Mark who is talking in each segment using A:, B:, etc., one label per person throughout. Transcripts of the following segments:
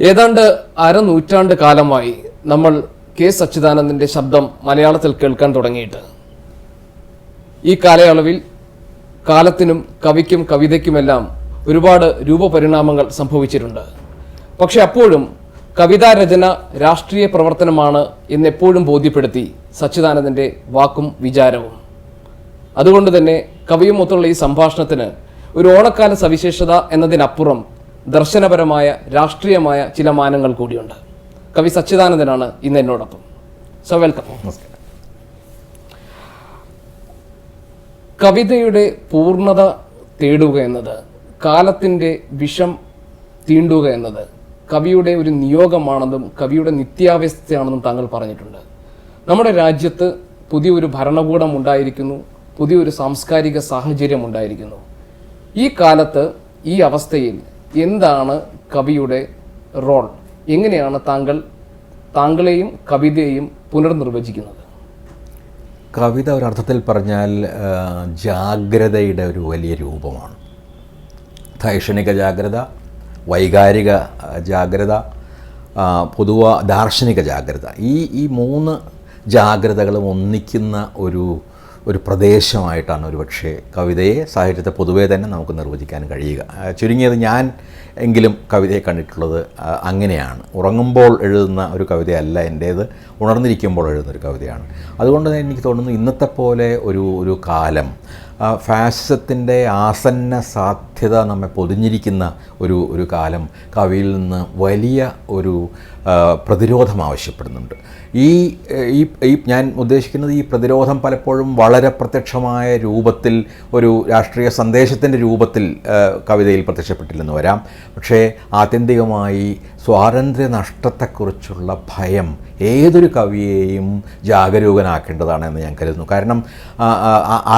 A: ഏതാണ്ട് അരനൂറ്റാണ്ട് കാലമായി നമ്മൾ കെ സച്ചിദാനന്ദന്റെ ശബ്ദം മലയാളത്തിൽ കേൾക്കാൻ തുടങ്ങിയിട്ട്. ഈ കാലയളവിൽ കാലത്തിനും കവിക്കും കവിതയ്ക്കുമെല്ലാം ഒരുപാട് രൂപപരിണാമങ്ങൾ സംഭവിച്ചിട്ടുണ്ട്. പക്ഷെ അപ്പോഴും കവിതാ രചന രാഷ്ട്രീയ പ്രവർത്തനമാണ് എന്നെപ്പോഴും ബോധ്യപ്പെടുത്തി സച്ചിദാനന്ദന്റെ വാക്കും വിചാരവും. അതുകൊണ്ട് തന്നെ കവിയുമൊത്തുള്ള ഈ സംഭാഷണത്തിന് ഒരു ഓണക്കാല സവിശേഷത എന്നതിനപ്പുറം ദർശനപരമായ രാഷ്ട്രീയമായ ചില മാനങ്ങൾ കൂടിയുണ്ട്. കവി സച്ചിദാനന്ദനാണ് ഇന്ന് എന്നോടൊപ്പം. So welcome.
B: നമസ്കാരം.
A: കവിതയുടെ പൂർണ്ണത തേടുക എന്നത്, കാലത്തിൻ്റെ വിഷം തീണ്ടുക എന്നത് കവിയുടെ ഒരു നിയോഗമാണെന്നും കവിയുടെ നിത്യാവസ്ഥയാണെന്നും താങ്കൾ പറഞ്ഞിട്ടുണ്ട്. നമ്മുടെ രാജ്യത്ത് പുതിയൊരു ഭരണകൂടം ഉണ്ടായിരിക്കുന്നു, പുതിയൊരു സാംസ്കാരിക സാഹചര്യം ഉണ്ടായിരിക്കുന്നു. ഈ കാലത്ത് ഈ അവസ്ഥയിൽ എന്താണ് കവിയുടെ റോൾ? എങ്ങനെയാണ് താങ്കളെയും കവിതയെയും പുനർനിർവചിക്കുന്നത്?
B: കവിത ഒരർത്ഥത്തിൽ പറഞ്ഞാൽ ജാഗ്രതയുടെ ഒരു വലിയ രൂപമാണ്. ദൈക്ഷണിക ജാഗ്രത, വൈകാരിക ജാഗ്രത, ദാർശനിക ജാഗ്രത, ഈ മൂന്ന് ജാഗ്രതകളും ഒന്നിക്കുന്ന ഒരു പ്രദേശമായിട്ടാണ് ഒരുപക്ഷെ കവിതയെ, സാഹിത്യത്തെ പൊതുവേ തന്നെ നമുക്ക് നിർവചിക്കാൻ കഴിയുക. ചുരുങ്ങിയത് ഞാൻ എങ്കിലും കവിതയെ കണ്ടിട്ടുള്ളത് അങ്ങനെയാണ്. ഉറങ്ങുമ്പോൾ എഴുതുന്ന ഒരു കവിതയല്ല എൻ്റേത്, ഉണർന്നിരിക്കുമ്പോൾ എഴുതുന്നൊരു കവിതയാണ്. അതുകൊണ്ട് തന്നെ എനിക്ക് തോന്നുന്നു ഇന്നത്തെ പോലെ ഒരു കാലം, ഫാസിസത്തിൻ്റെ ആസന്ന സാധ്യത നമ്മെ പൊതിഞ്ഞിരിക്കുന്ന ഒരു കാലം കവിയിൽ നിന്ന് വലിയ ഒരു പ്രതിരോധം ആവശ്യപ്പെടുന്നുണ്ട്. ഈ ഞാൻ ഉദ്ദേശിക്കുന്നത് ഈ പ്രതിരോധം പലപ്പോഴും വളരെ പ്രത്യക്ഷമായ രൂപത്തിൽ ഒരു രാഷ്ട്രീയ സന്ദേശത്തിൻ്റെ രൂപത്തിൽ കവിതയിൽ പ്രത്യക്ഷപ്പെട്ടില്ലെന്ന് വരാം. പക്ഷേ ആത്യന്തികമായി സ്വാതന്ത്ര്യ നഷ്ടത്തെക്കുറിച്ചുള്ള ഭയം ഏതൊരു കവിയെയും ജാഗരൂകനാക്കേണ്ടതാണെന്ന് ഞാൻ കരുതുന്നു. കാരണം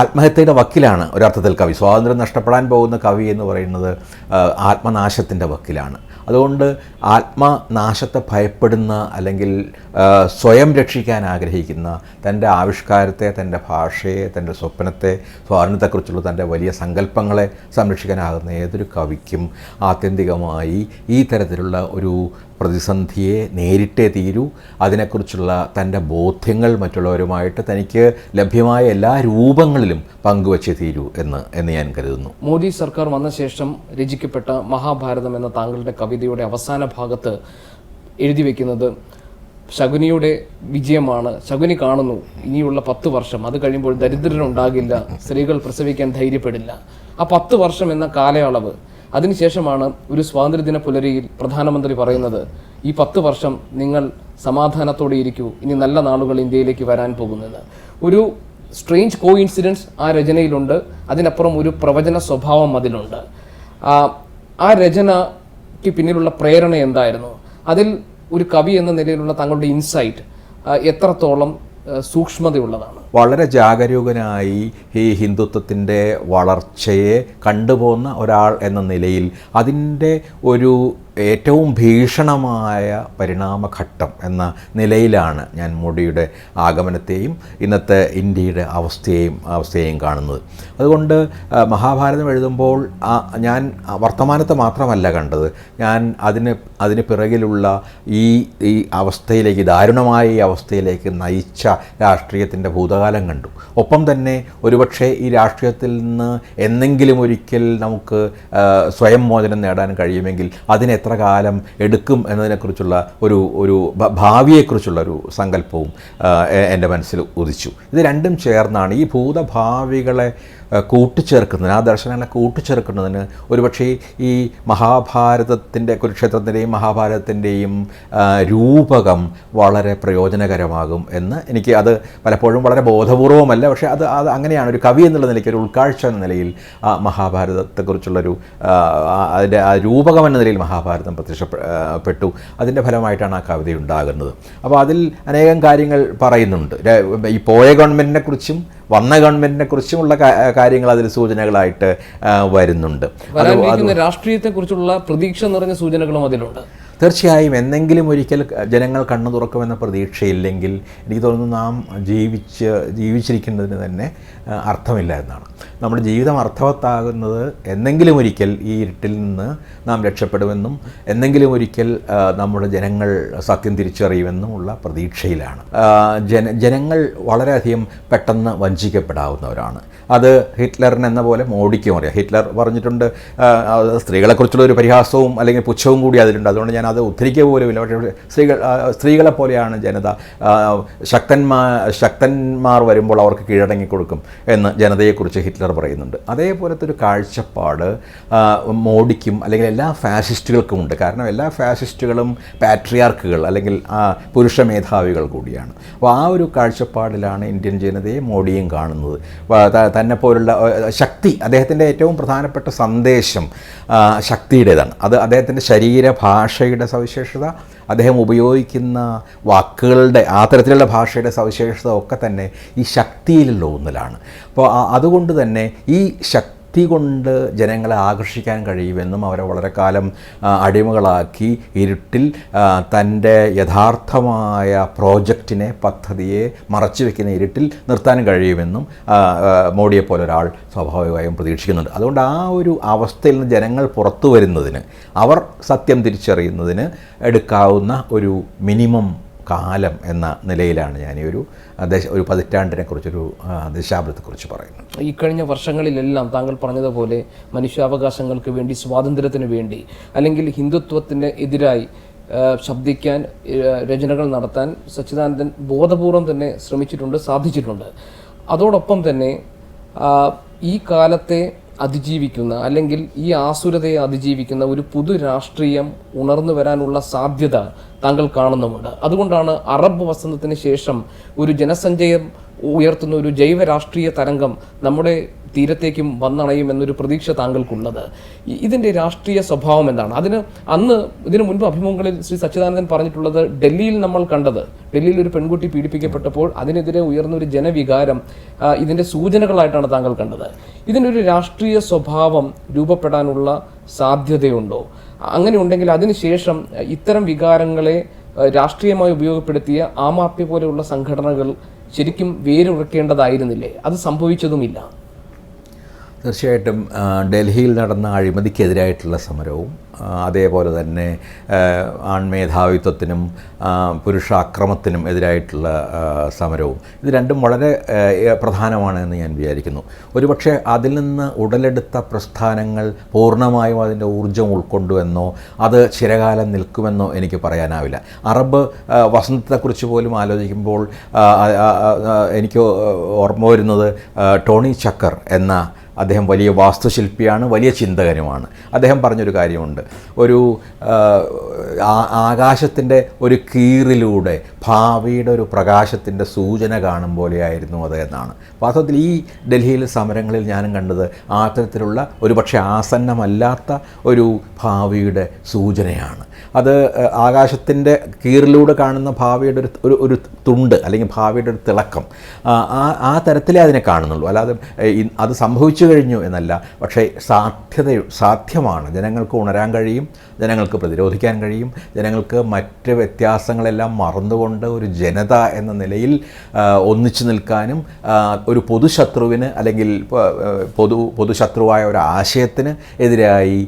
B: ആത്മഹത്യയുടെ വക്കിലാണ് ഒരർത്ഥത്തിൽ കവി. സ്വാതന്ത്ര്യം നഷ്ടപ്പെടാൻ പോകുന്ന കവി എന്ന് പറയുന്നത് ആത്മനാശത്തിൻ്റെ വക്കിലാണ്. അതുകൊണ്ട് ആത്മനാശത്തെ ഭയപ്പെടുന്ന, അല്ലെങ്കിൽ സ്വയം രക്ഷിക്കാൻ ആഗ്രഹിക്കുന്ന, തൻ്റെ ആവിഷ്കാരത്തെ, തൻ്റെ ഭാഷയെ, തൻ്റെ സ്വപ്നത്തെ, സ്വാതന്ത്ര്യത്തെക്കുറിച്ചുള്ള തൻ്റെ വലിയ സങ്കല്പങ്ങളെ സംരക്ഷിക്കാനാകുന്ന ഏതൊരു കവിക്കും ആത്യന്തികമായി ഈ തരത്തിലുള്ള ഒരു പ്രതിസന്ധിയെ നേരിട്ടേ തീരൂ. അതിനെക്കുറിച്ചുള്ള തൻ്റെ ബോധ്യങ്ങൾ മറ്റുള്ളവരുമായിട്ട് തനിക്ക് ലഭ്യമായ എല്ലാ രൂപങ്ങളിലും പങ്കുവച്ചേ തീരൂ എന്ന് ഞാൻ കരുതുന്നു.
A: മോദി സർക്കാർ വന്ന ശേഷം രചിക്കപ്പെട്ട മഹാഭാരതം എന്ന താങ്കളുടെ കവിതയുടെ അവസാന ഭാഗത്ത് എഴുതി വയ്ക്കുന്നത് ശകുനിയുടെ വിജയമാണ്. ശകുനി കാണുന്നു ഇനിയുള്ള 10 വർഷം, അത് കഴിയുമ്പോൾ ദരിദ്രരുണ്ടാകില്ല, സ്ത്രീകൾ പ്രസവിക്കാൻ ധൈര്യപ്പെടില്ല. ആ 10 വർഷം എന്ന കാലയളവ്, അതിനുശേഷമാണ് ഒരു സ്വാതന്ത്ര്യദിന പുലരിയിൽ പ്രധാനമന്ത്രി പറയുന്നത്, ഈ 10 വർഷം നിങ്ങൾ സമാധാനത്തോടെ ഇരിക്കൂ, ഇനി നല്ല നാളുകൾ ഇന്ത്യയിലേക്ക് വരാൻ പോകുന്നത്. ഒരു സ്ട്രേഞ്ച് കോഇൻസിഡൻസ് ആ രചനയിലുണ്ട്. അതിനപ്പുറം ഒരു പ്രവചന സ്വഭാവം അതിലുണ്ട്. ആ രചനയ്ക്ക് പിന്നിലുള്ള പ്രേരണ എന്തായിരുന്നു? അതിൽ ഒരു കവി എന്ന നിലയിലുള്ള താങ്കളുടെ ഇൻസൈറ്റ് എത്രത്തോളം സൂക്ഷ്മതയുള്ളതാണ്?
B: വളരെ ജാഗരൂകനായി ഈ ഹിന്ദുത്വത്തിൻ്റെ വളർച്ചയെ കണ്ടുപോകുന്ന ഒരാൾ എന്ന നിലയിൽ അതിൻ്റെ ഒരു ഏറ്റവും ഭീഷണമായ പരിണാമഘട്ടം എന്ന നിലയിലാണ് ഞാൻ മോഡിയുടെ ആഗമനത്തെയും ഇന്നത്തെ ഇന്ത്യയുടെ അവസ്ഥയെയും കാണുന്നത്. അതുകൊണ്ട് മഹാഭാരതം എഴുതുമ്പോൾ ഞാൻ വർത്തമാനത്തെ മാത്രമല്ല കണ്ടത്, ഞാൻ അതിന് പിറകിലുള്ള ഈ അവസ്ഥയിലേക്ക്, ദാരുണമായ ഈ അവസ്ഥയിലേക്ക് നയിച്ച രാഷ്ട്രീയത്തിൻ്റെ ഭൂതകാലം കണ്ടു. ഒപ്പം തന്നെ ഒരുപക്ഷെ ഈ രാഷ്ട്രീയത്തിൽ നിന്ന് എന്നെങ്കിലും ഒരിക്കൽ നമുക്ക് സ്വയം മോചനം നേടാൻ കഴിയുമെങ്കിൽ അതിന് എത്ര കാലം എടുക്കും എന്നതിനെക്കുറിച്ചുള്ള ഒരു ഭാവിയെക്കുറിച്ചുള്ള ഒരു സങ്കല്പവും എൻ്റെ മനസ്സിൽ ഉദിച്ചു. ഇത് രണ്ടും ചേർന്നാണ് ഈ ഭൂതഭാവികളെ കൂട്ടിച്ചേർക്കുന്നതിന്, ആ ദർശനങ്ങളെ കൂട്ടിച്ചേർക്കുന്നതിന് ഒരുപക്ഷെ ഈ മഹാഭാരതത്തിൻ്റെ, കുരുക്ഷേത്രത്തിൻ്റെയും മഹാഭാരതത്തിൻ്റെയും രൂപകം വളരെ പ്രയോജനകരമാകും എന്ന് എനിക്ക്, അത് പലപ്പോഴും വളരെ ബോധപൂർവമല്ല, പക്ഷേ അത് അങ്ങനെയാണ്. ഒരു കവി എന്നുള്ള നിലയ്ക്ക്, ഒരു ഉൾക്കാഴ്ച എന്ന നിലയിൽ ആ മഹാഭാരതത്തെക്കുറിച്ചുള്ളൊരു അതിൻ്റെ ആ രൂപകം എന്ന നിലയിൽ മഹാഭാരതം പ്രത്യക്ഷപ്പെട്ടു. അതിൻ്റെ ഫലമായിട്ടാണ് ആ കവിത ഉണ്ടാകുന്നത്. അപ്പോൾ അതിൽ അനേകം കാര്യങ്ങൾ പറയുന്നുണ്ട്. ഈ പോയ ഗവൺമെൻറ്റിനെ കുറിച്ചും വന്ന ഗവൺമെൻറ്റിനെ കുറിച്ചുമുള്ള കാര്യങ്ങൾ അതിൽ സൂചനകളായിട്ട് വരുന്നുണ്ട്.
A: രാഷ്ട്രീയത്തെക്കുറിച്ചുള്ള പ്രതീക്ഷ നിറഞ്ഞ സൂചനകളും അതിലുണ്ട്.
B: തീർച്ചയായും എന്തെങ്കിലും ഒരിക്കൽ ജനങ്ങൾ കണ്ണു തുറക്കുമെന്ന പ്രതീക്ഷയില്ലെങ്കിൽ എനിക്ക് തോന്നുന്നു നാം ജീവിച്ചിരിക്കുന്നതിന് തന്നെ അർത്ഥമില്ല എന്നാണ്. നമ്മുടെ ജീവിതം അർത്ഥവത്താകുന്നത് എന്തെങ്കിലും ഒരിക്കൽ ഈ ഇരുട്ടിൽ നിന്ന് നാം രക്ഷപ്പെടുമെന്നും എന്തെങ്കിലും ഒരിക്കൽ നമ്മുടെ ജനങ്ങൾ സത്യം തിരിച്ചറിയുമെന്നുമുള്ള പ്രതീക്ഷയിലാണ്. ജനങ്ങൾ വളരെയധികം പെട്ടെന്ന് വഞ്ചിക്കപ്പെടാവുന്നവരാണ്. അത് ഹിറ്റ്ലറിനെന്ന പോലെ മോഡിക്കും അറിയാം. ഹിറ്റ്ലർ പറഞ്ഞിട്ടുണ്ട്, സ്ത്രീകളെക്കുറിച്ചുള്ള ഒരു പരിഹാസവും അല്ലെങ്കിൽ പുച്ഛവും കൂടി അതിലുണ്ട്. അതുകൊണ്ട് ഞാൻ അത് ഉദ്ധരിക്കുക പോലുമില്ല. പക്ഷേ സ്ത്രീകളെ പോലെയാണ് ജനത, ശക്തന്മാർ വരുമ്പോൾ അവർക്ക് കീഴടങ്ങി കൊടുക്കും എന്ന് ജനതയെക്കുറിച്ച് ഹിറ്റ്ലർ പറയുന്നുണ്ട്. അതേപോലത്തെ ഒരു കാഴ്ചപ്പാട് മോഡിക്കും അല്ലെങ്കിൽ എല്ലാ ഫാസിസ്റ്റുകൾക്കും ഉണ്ട്. കാരണം എല്ലാ ഫാസിസ്റ്റുകളും പാട്രിയാർക്കുകൾ അല്ലെങ്കിൽ പുരുഷ മേധാവികൾ കൂടിയാണ്. അപ്പോൾ ആ ഒരു കാഴ്ചപ്പാടിലാണ് ഇന്ത്യൻ ജനതയെ മോഡിയും കാണുന്നത്. തന്നെ പോലുള്ള ശക്തി, അദ്ദേഹത്തിൻ്റെ ഏറ്റവും പ്രധാനപ്പെട്ട സന്ദേശം ശക്തിയുടേതാണ്. അത് അദ്ദേഹത്തിൻ്റെ ശരീരഭാഷയുടെ സവിശേഷത, അദ്ദേഹം ഉപയോഗിക്കുന്ന വാക്കുകളുടെ ആ തരത്തിലുള്ള ഭാഷയുടെ സവിശേഷത ഒക്കെ തന്നെ ഈ ശക്തിയിലുള്ള ഊന്നലാണ്. അപ്പോൾ അതുകൊണ്ട് തന്നെ ഈ ശക്തി കൊണ്ട് ജനങ്ങളെ ആകർഷിക്കാൻ കഴിയുമെന്നും അവരെ വളരെ കാലം അടിമകളാക്കി ഇരുട്ടിൽ തൻ്റെ യഥാർത്ഥമായ പ്രോജക്റ്റിനെ, പദ്ധതിയെ മറച്ചു വയ്ക്കുന്ന ഇരുട്ടിൽ നിർത്താൻ കഴിയുമെന്നും മോഡിയെപ്പോലെ ഒരാൾ സ്വാഭാവികമായും പ്രതീക്ഷിക്കുന്നുണ്ട്. അതുകൊണ്ട് ആ ഒരു അവസ്ഥയിൽ നിന്ന് ജനങ്ങൾ പുറത്തു വരുന്നതിന്, അവർ സത്യം തിരിച്ചറിയുന്നതിന് എടുക്കാവുന്ന ഒരു മിനിമം കാലം എന്ന നിലയിലാണ് ഞാൻ ഈ ഒരു പതിറ്റാണ്ടിനെ കുറിച്ചൊരു ദശാബ്ദത്തെക്കുറിച്ച് പറയുന്നത്.
A: ഈ കഴിഞ്ഞ വർഷങ്ങളിലെല്ലാം താങ്കൾ പറഞ്ഞതുപോലെ മനുഷ്യാവകാശങ്ങൾക്ക് വേണ്ടി, സ്വാതന്ത്ര്യത്തിന് വേണ്ടി, അല്ലെങ്കിൽ ഹിന്ദുത്വത്തിന് എതിരായി ശബ്ദിക്കാൻ, രചനകൾ നടത്താൻ സച്ചിദാനന്ദൻ ബോധപൂർവം തന്നെ ശ്രമിച്ചിട്ടുണ്ട്, സാധിച്ചിട്ടുണ്ട്. അതോടൊപ്പം തന്നെ ഈ കാലത്തെ അതിജീവിക്കുന്ന, അല്ലെങ്കിൽ ഈ ആസുരതയെ അതിജീവിക്കുന്ന ഒരു പുതു രാഷ്ട്രീയം ഉണർന്നു വരാനുള്ള സാധ്യത താങ്കൾ കാണുന്നുമുണ്ട്. അതുകൊണ്ടാണ് അറബ് വസന്തത്തിന് ശേഷം ഒരു ജനസഞ്ചയം ഉയർത്തുന്ന ഒരു ജൈവ രാഷ്ട്രീയ തരംഗം നമ്മുടെ തീരത്തേക്കും വന്നണയും എന്നൊരു പ്രതീക്ഷ താങ്കൾക്കുള്ളത്. ഇതിൻ്റെ രാഷ്ട്രീയ സ്വഭാവം എന്താണ്? ഇതിനു മുൻപ് അഭിമുഖങ്ങളിൽ ശ്രീ സച്ചിദാനന്ദൻ പറഞ്ഞിട്ടുള്ളത്, ഡൽഹിയിൽ നമ്മൾ കണ്ടത്, ഡൽഹിയിൽ ഒരു പെൺകുട്ടി പീഡിപ്പിക്കപ്പെട്ടപ്പോൾ അതിനെതിരെ ഉയർന്നൊരു ജനവികാരം ഇതിൻ്റെ സൂചനകളായിട്ടാണ് താങ്കൾ കണ്ടത്. ഇതിനൊരു രാഷ്ട്രീയ സ്വഭാവം രൂപപ്പെടാനുള്ള സാധ്യതയുണ്ടോ? അങ്ങനെ ഉണ്ടെങ്കിൽ അതിനുശേഷം ഇത്തരം വികാരങ്ങളെ രാഷ്ട്രീയമായി ഉപയോഗപ്പെടുത്തിയ ആം ആദ്മി പോലെയുള്ള സംഘടനകൾ ശരിക്കും വേരുറക്കേണ്ടതായിരുന്നില്ലേ? അത് സംഭവിച്ചതുമില്ല.
B: തീർച്ചയായിട്ടും ഡൽഹിയിൽ നടന്ന അഴിമതിക്കെതിരായിട്ടുള്ള സമരവും അതേപോലെ തന്നെ ആൺമേധാവിത്വത്തിനും പുരുഷാക്രമത്തിനും എതിരായിട്ടുള്ള സമരവും, ഇത് രണ്ടും വളരെ പ്രധാനമാണ് എന്ന് ഞാൻ വിചാരിക്കുന്നു. ഒരുപക്ഷെ അതിൽ നിന്ന് ഉടലെടുത്ത പ്രസ്ഥാനങ്ങൾ പൂർണ്ണമായും അതിൻ്റെ ഊർജ്ജം ഉൾക്കൊണ്ടുവെന്നോ അത് ചിരകാലം നിൽക്കുമെന്നോ എനിക്ക് പറയാനാവില്ല. അറബ് വസന്തത്തെക്കുറിച്ച് പോലും ആലോചിക്കുമ്പോൾ എനിക്ക് ഓർമ്മ വരുന്നത് ടോണി ചക്കർ എന്ന അദ്ദേഹം വലിയ വാസ്തുശില്പിയാണ്, വലിയ ചിന്തകനുമാണ്. അദ്ദേഹം പറഞ്ഞൊരു കാര്യമുണ്ട്, ഒരു ആകാശത്തിൻ്റെ ഒരു കീറിലൂടെ ഭാവിയുടെ ഒരു പ്രകാശത്തിൻ്റെ സൂചന കാണും പോലെയായിരുന്നു അത് എന്നാണ്. വാസ്തവത്തിൽ ഈ ഡൽഹിയിൽ സമരങ്ങളിൽ ഞാനും കണ്ടത് അത്തരത്തിലുള്ള ഒരുപക്ഷെ ആസന്നമല്ലാത്ത ഒരു ഭാവിയുടെ സൂചനയാണ്. അത് ആകാശത്തിൻ്റെ കീറിലൂടെ കാണുന്ന ഭാവിയുടെ ഒരു തുണ്ട് അല്ലെങ്കിൽ ഭാവിയുടെ ഒരു തിളക്കം, ആ തരത്തിലേ അതിനെ കാണുന്നുള്ളൂ. അല്ലാതെ അത് സംഭവിച്ചു കഴിഞ്ഞു എന്നല്ല. പക്ഷേ സാധ്യമാണ്. ജനങ്ങൾക്ക് ഉണരാൻ കഴിയും, ജനങ്ങൾക്ക് പ്രതിരോധിക്കാൻ കഴിയും, ജനങ്ങൾക്ക് മറ്റ് വ്യത്യാസങ്ങളെല്ലാം മറന്നുകൊണ്ട് ഒരു ജനത എന്ന നിലയിൽ ഒന്നിച്ചു നിൽക്കാനും ഒരു പൊതുശത്രുവിന് അല്ലെങ്കിൽ പൊതുശത്രുവായ ഒരു ആശയത്തിന് എതിരായി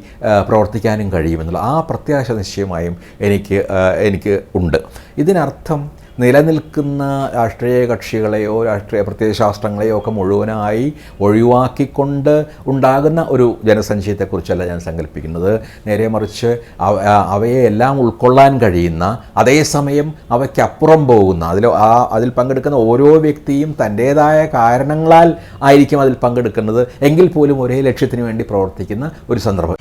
B: പ്രവർത്തിക്കാനും കഴിയുമെന്നുള്ള ആ പ്രത്യാശ നിശ്ചയമായും എനിക്ക് ഉണ്ട്. ഇതിനർത്ഥം നിലനിൽക്കുന്ന രാഷ്ട്രീയ കക്ഷികളെയോ രാഷ്ട്രീയ പ്രത്യയശാസ്ത്രങ്ങളെയോ ഒക്കെ മുഴുവനായി ഒഴിവാക്കിക്കൊണ്ട് ഉണ്ടാകുന്ന ഒരു ജനസഞ്ചയത്തെക്കുറിച്ചല്ല ഞാൻ സങ്കല്പിക്കുന്നത്. നേരെ മറിച്ച് അവയെ എല്ലാം ഉൾക്കൊള്ളാൻ കഴിയുന്ന, അതേസമയം അവയ്ക്കപ്പുറം പോകുന്ന, അതിൽ പങ്കെടുക്കുന്ന ഓരോ വ്യക്തിയും തൻ്റേതായ കാരണങ്ങളാൽ ആയിരിക്കും അതിൽ പങ്കെടുക്കുന്നത്, എങ്കിൽ പോലും ഒരേ ലക്ഷ്യത്തിന് വേണ്ടി പ്രവർത്തിക്കുന്ന ഒരു സന്ദർഭം.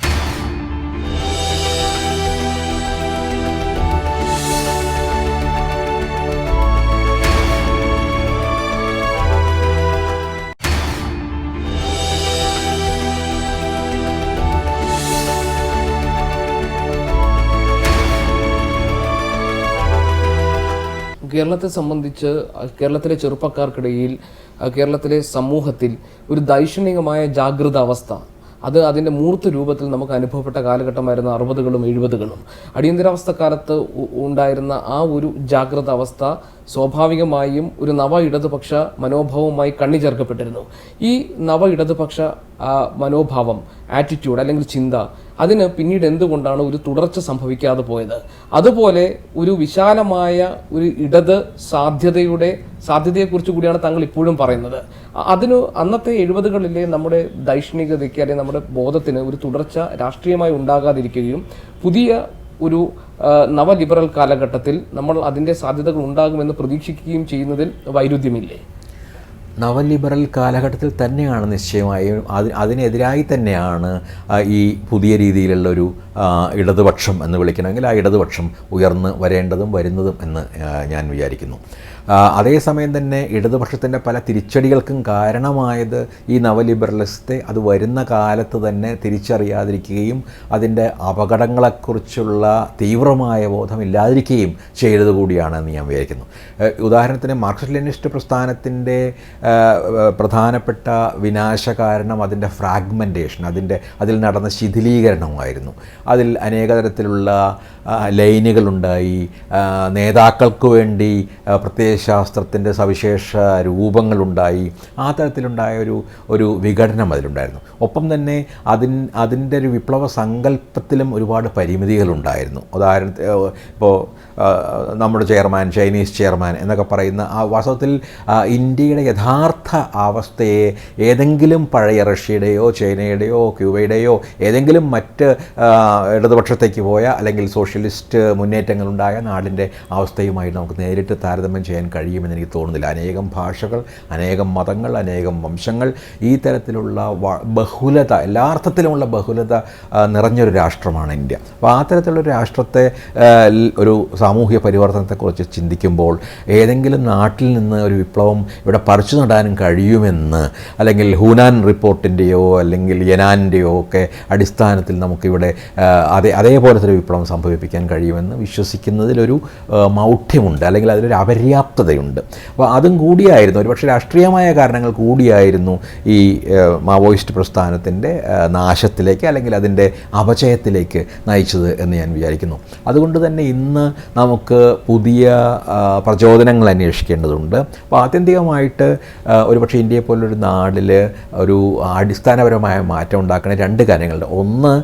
A: കേരളത്തെ സംബന്ധിച്ച് കേരളത്തിലെ ചെറുപ്പക്കാർക്കിടയിൽ, കേരളത്തിലെ സമൂഹത്തിൽ ഒരു ദൈക്ഷണികമായ ജാഗ്രത അവസ്ഥ, അത് അതിൻ്റെ മൂർത്ത രൂപത്തിൽ നമുക്ക് അനുഭവപ്പെട്ട കാലഘട്ടമായിരുന്നു 60കളും 70കളും. അടിയന്തരാവസ്ഥ കാലത്ത് ഉണ്ടായിരുന്ന ആ ഒരു ജാഗ്രത അവസ്ഥ സ്വാഭാവികമായും ഒരു നവ ഇടതുപക്ഷ മനോഭാവവുമായി കണ്ണിചേർക്കപ്പെട്ടിരുന്നു. ഈ നവ ഇടതുപക്ഷ മനോഭാവം, ആറ്റിറ്റ്യൂഡ് അല്ലെങ്കിൽ ചിന്ത, അതിന് പിന്നീട് എന്തുകൊണ്ടാണ് ഒരു തുടർച്ച സംഭവിക്കാതെ പോയത്? അതുപോലെ ഒരു വിശാലമായ ഒരു ഇടത് സാധ്യതയെക്കുറിച്ച് കൂടിയാണ് താങ്കൾ ഇപ്പോഴും പറയുന്നത്. അതിന് അന്നത്തെ 70കളിലെ നമ്മുടെ ദൈഷ്ണികതയ്ക്ക് അല്ലെങ്കിൽ നമ്മുടെ ബോധത്തിന് ഒരു തുടർച്ച രാഷ്ട്രീയമായി ഉണ്ടാകാതിരിക്കുകയും പുതിയ ഒരു നവലിബറൽ കാലഘട്ടത്തിൽ നമ്മൾ അതിൻ്റെ സാധ്യതകൾ ഉണ്ടാകുമെന്ന് പ്രതീക്ഷിക്കുകയും ചെയ്യുന്നതിൽ വൈരുദ്ധ്യമില്ലേ?
B: നവലിബറൽ കാലഘട്ടത്തിൽ തന്നെയാണ് നിശ്ചയമായും അതിനെതിരായി തന്നെയാണ് ഈ പുതിയ രീതിയിലുള്ളൊരു ഇടതുപക്ഷം എന്ന് വിളിക്കണമെങ്കിൽ ആ ഇടതുപക്ഷം ഉയർന്ന് വരേണ്ടതും വരുന്നതും എന്ന് ഞാൻ വിചാരിക്കുന്നു. അതേസമയം തന്നെ ഇടതുപക്ഷത്തിൻ്റെ പല തിരിച്ചടികൾക്കും കാരണമായത് ഈ നവലിബറലിസത്തെ അത് വരുന്ന കാലത്ത് തന്നെ തിരിച്ചറിയാതിരിക്കുകയും അതിൻ്റെ അപകടങ്ങളെക്കുറിച്ചുള്ള തീവ്രമായ ബോധമില്ലാതിരിക്കുകയും ചെയ്തത് കൂടിയാണെന്ന് ഞാൻ വിചാരിക്കുന്നു. ഉദാഹരണത്തിന് മാർക്സിസ്റ്റ് ലെനിനിസ്റ്റ് പ്രസ്ഥാനത്തിൻ്റെ പ്രധാനപ്പെട്ട വിനാശകാരണം അതിൻ്റെ ഫ്രാഗ്മെൻറ്റേഷൻ, അതിൽ നടന്ന ശിഥിലീകരണമായിരുന്നു. അതിൽ അനേക തരത്തിലുള്ള ലൈനുകളുണ്ടായി, നേതാക്കൾക്ക് വേണ്ടി പ്രത്യയശാസ്ത്രത്തിൻ്റെ സവിശേഷ രൂപങ്ങളുണ്ടായി, ആ തരത്തിലുണ്ടായ ഒരു വിഘടനം അതിലുണ്ടായിരുന്നു. ഒപ്പം തന്നെ അതിൻ്റെ ഒരു വിപ്ലവ സങ്കല്പത്തിലും ഒരുപാട് പരിമിതികളുണ്ടായിരുന്നു. ഉദാഹരണത്തിന് ഇപ്പോൾ നമ്മുടെ ചെയർമാൻ, ചൈനീസ് ചെയർമാൻ എന്നൊക്കെ പറയുന്ന ആ വാസ്തവത്തിൽ ഇന്ത്യയുടെ യഥാർത്ഥ അവസ്ഥയെ ഏതെങ്കിലും പഴയ റഷ്യയുടെയോ ചൈനയുടെയോ ക്യൂബയുടെയോ ഏതെങ്കിലും മറ്റ് ഇടതുപക്ഷത്തേക്ക് പോയ അല്ലെങ്കിൽ സോഷ്യലിസ്റ്റ് മുന്നേറ്റങ്ങളുണ്ടായ നാടിൻ്റെ അവസ്ഥയുമായി നമുക്ക് നേരിട്ട് താരതമ്യം ചെയ്യാൻ കഴിയുമെന്ന് എനിക്ക് തോന്നുന്നില്ല. അനേകം ഭാഷകൾ, അനേകം മതങ്ങൾ, അനേകം വംശങ്ങൾ, ഈ തരത്തിലുള്ള ബഹുലത, എല്ലാ അർത്ഥത്തിലുമുള്ള ബഹുലത നിറഞ്ഞൊരു രാഷ്ട്രമാണ് ഇന്ത്യ. അപ്പോൾ ആ തരത്തിലുള്ളൊരു രാഷ്ട്രത്തെ ഒരു സാമൂഹ്യ പരിവർത്തനത്തെക്കുറിച്ച് ചിന്തിക്കുമ്പോൾ ഏതെങ്കിലും നാട്ടിൽ നിന്ന് ഒരു വിപ്ലവം ഇവിടെ പറിച്ചു നടാനും കഴിയുമെന്ന്, അല്ലെങ്കിൽ ഹൂനാൻ റിപ്പോർട്ടിൻ്റെയോ അല്ലെങ്കിൽ യനാൻ്റെയോ ഒക്കെ അടിസ്ഥാനത്തിൽ നമുക്കിവിടെ അതേപോലത്തെ ഒരു വിപ്ലവം സംഭവിപ്പിക്കാൻ കഴിയുമെന്ന് വിശ്വസിക്കുന്നതിലൊരു മൗഢ്യമുണ്ട്, അല്ലെങ്കിൽ അതിലൊരു അപര്യാപ്തതയുണ്ട്. അപ്പോൾ അതും കൂടിയായിരുന്നു, ഒരുപക്ഷെ രാഷ്ട്രീയമായ കാരണങ്ങൾ കൂടിയായിരുന്നു ഈ മാവോയിസ്റ്റ് പ്രസ്ഥാനത്തിൻ്റെ നാശത്തിലേക്ക് അല്ലെങ്കിൽ അതിൻ്റെ അപചയത്തിലേക്ക് നയിച്ചത് എന്ന് ഞാൻ വിചാരിക്കുന്നു. അതുകൊണ്ട് തന്നെ ഇന്ന് നമുക്ക് പുതിയ പ്രചോദനങ്ങൾ അന്വേഷിക്കേണ്ടതുണ്ട്. അപ്പോൾ ആത്യന്തികമായിട്ട് ഒരുപക്ഷെ ഇന്ത്യയെ പോലൊരു നാടിൽ ഒരു അടിസ്ഥാനപരമായ മാറ്റം ഉണ്ടാക്കുന്ന രണ്ട് കാര്യങ്ങളുണ്ട്. ഒന്ന്,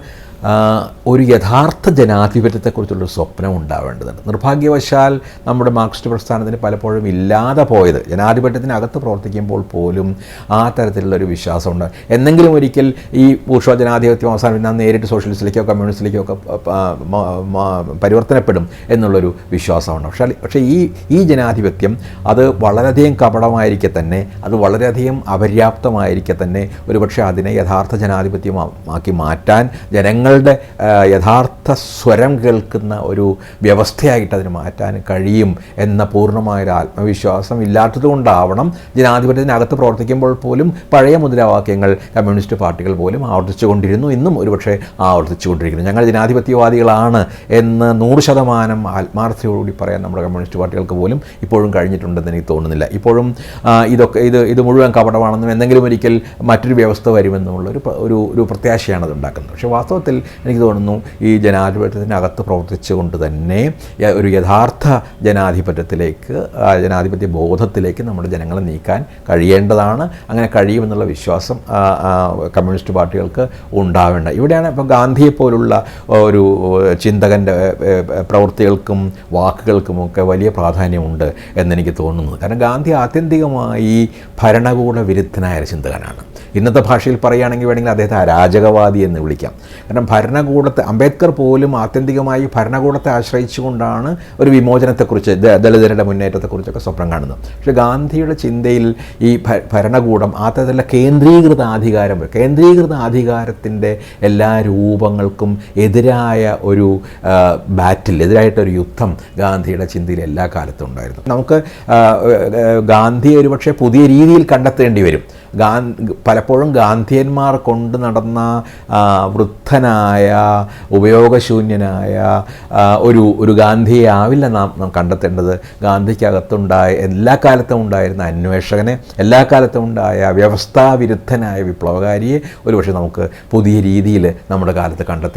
B: ഒരു യഥാർത്ഥ ജനാധിപത്യത്തെക്കുറിച്ചുള്ളൊരു സ്വപ്നം ഉണ്ടാവേണ്ടതുണ്ട്. നിർഭാഗ്യവശാൽ നമ്മുടെ മാർക്സിസ്റ്റ് പ്രസ്ഥാനത്തിന് പലപ്പോഴും ഇല്ലാതെ പോയത്, ജനാധിപത്യത്തിനകത്ത് പ്രവർത്തിക്കുമ്പോൾ പോലും ആ തരത്തിലുള്ളൊരു വിശ്വാസമുണ്ട്. എന്തെങ്കിലും ഒരിക്കൽ ഈ ബൂർഷ്വാ ജനാധിപത്യം അവസാനം നേരിട്ട് സോഷ്യലിസ്റ്റിലേക്കോ കമ്മ്യൂണിസ്റ്റിലേക്കോ ഒക്കെ പരിവർത്തനപ്പെടും എന്നുള്ളൊരു വിശ്വാസമുണ്ട്. പക്ഷേ ഈ ജനാധിപത്യം അത് വളരെയധികം കപടമായിരിക്കെ തന്നെ, അത് വളരെയധികം അപര്യാപ്തമായിരിക്കെ തന്നെ ഒരുപക്ഷെ അതിനെ യഥാർത്ഥ ജനാധിപത്യമാക്കി മാറ്റാൻ ജനങ്ങളുടെ യഥാർത്ഥ സ്വരം കേൾക്കുന്ന ഒരു വ്യവസ്ഥയായിട്ട് അതിന് മാറ്റാൻ കഴിയും എന്ന പൂർണ്ണമായൊരു ആത്മവിശ്വാസം ഇല്ലാത്തതുകൊണ്ടാവണം ജനാധിപത്യത്തിനകത്ത് പ്രവർത്തിക്കുമ്പോൾ പോലും പഴയ മുദ്രാവാക്യങ്ങൾ കമ്മ്യൂണിസ്റ്റ് പാർട്ടികൾ പോലും ആവർത്തിച്ചുകൊണ്ടിരുന്നു, ഇന്നും ഒരുപക്ഷെ ആവർത്തിച്ചുകൊണ്ടിരിക്കുന്നു. ഞങ്ങൾ ജനാധിപത്യവാദികളാണ് എന്ന് 100% ആത്മാർത്ഥതയോടുകൂടി പറയാൻ നമ്മുടെ കമ്മ്യൂണിസ്റ്റ് പാർട്ടികൾക്ക് പോലും ഇപ്പോഴും കഴിഞ്ഞിട്ടുണ്ടെന്ന് എനിക്ക് തോന്നുന്നില്ല. ഇപ്പോഴും ഇത് മുഴുവൻ കപടമാണെന്നും എന്തെങ്കിലും ഒരിക്കൽ മറ്റൊരു വ്യവസ്ഥ വരുമെന്നുമുള്ള ഒരു പ്രത്യാശയാണ് അത് ഉണ്ടാക്കുന്നത്. പക്ഷേ വാസ്തവത്തിൽ എനിക്ക് തോന്നുന്നു ഈ ജനാധിപത്യത്തിനകത്ത് പ്രവർത്തിച്ചുകൊണ്ട് തന്നെ ഒരു യഥാർത്ഥ ജനാധിപത്യ ബോധത്തിലേക്ക് നമ്മുടെ ജനങ്ങളെ നീക്കാൻ കഴിയേണ്ടതാണ്. അങ്ങനെ കഴിയുമെന്നുള്ള വിശ്വാസം കമ്മ്യൂണിസ്റ്റ് പാർട്ടികൾക്ക് ഉണ്ടാവേണ്ട. ഇവിടെയാണ് ഇപ്പോൾ ഗാന്ധിയെപ്പോലുള്ള ഒരു ചിന്തകൻ്റെ പ്രവൃത്തികൾക്കും വാക്കുകൾക്കുമൊക്കെ വലിയ പ്രാധാന്യമുണ്ട് എന്നെനിക്ക് തോന്നുന്നത്. കാരണം ഗാന്ധി ആത്യന്തികമായി ഭരണകൂട വിരുദ്ധനായ ചിന്തകനാണ്. ഇന്നത്തെ ഭാഷയിൽ പറയുകയാണെങ്കിൽ വേണമെങ്കിൽ അദ്ദേഹത്തെ അരാജകവാദി എന്ന് വിളിക്കാം. കാരണം അംബേദ്കർ പോലും ആത്യന്തികമായി ഭരണകൂടത്തെ ആശ്രയിച്ചുകൊണ്ടാണ് ഒരു വിമോചനത്തെക്കുറിച്ച്, ദളിതരുടെ മുന്നേറ്റത്തെക്കുറിച്ചൊക്കെ സ്വപ്നം കാണുന്നത്. പക്ഷേ ഗാന്ധിയുടെ ചിന്തയിൽ ഈ ഭരണകൂടം ആ തരത്തിലുള്ള കേന്ദ്രീകൃത അധികാരത്തിൻ്റെ എല്ലാ രൂപങ്ങൾക്കും എതിരായ ഒരു എതിരായിട്ടൊരു യുദ്ധം ഗാന്ധിയുടെ ചിന്തയിൽ എല്ലാ കാലത്തും ഉണ്ടായിരുന്നു. നമുക്ക് ഗാന്ധിയെ ഒരുപക്ഷെ പുതിയ രീതിയിൽ കണ്ടെത്തേണ്ടി വരും. പലപ്പോഴും ഗാന്ധിയന്മാർ കൊണ്ട് നടന്ന വൃദ്ധനായ ഉപയോഗശൂന്യനായ ഒരു ഗാന്ധിയെ ആവില്ല നാം കണ്ടെത്തേണ്ടത്. ഗാന്ധിക്കകത്തുണ്ടായ എല്ലാ കാലത്തും ഉണ്ടായിരുന്ന അന്വേഷകനെ, എല്ലാ കാലത്തും ഉണ്ടായ വ്യവസ്ഥാവിരുദ്ധനായ വിപ്ലവകാരിയെ ഒരുപക്ഷെ നമുക്ക് പുതിയ രീതിയിൽ നമ്മുടെ കാലത്ത് കണ്ടെത്തി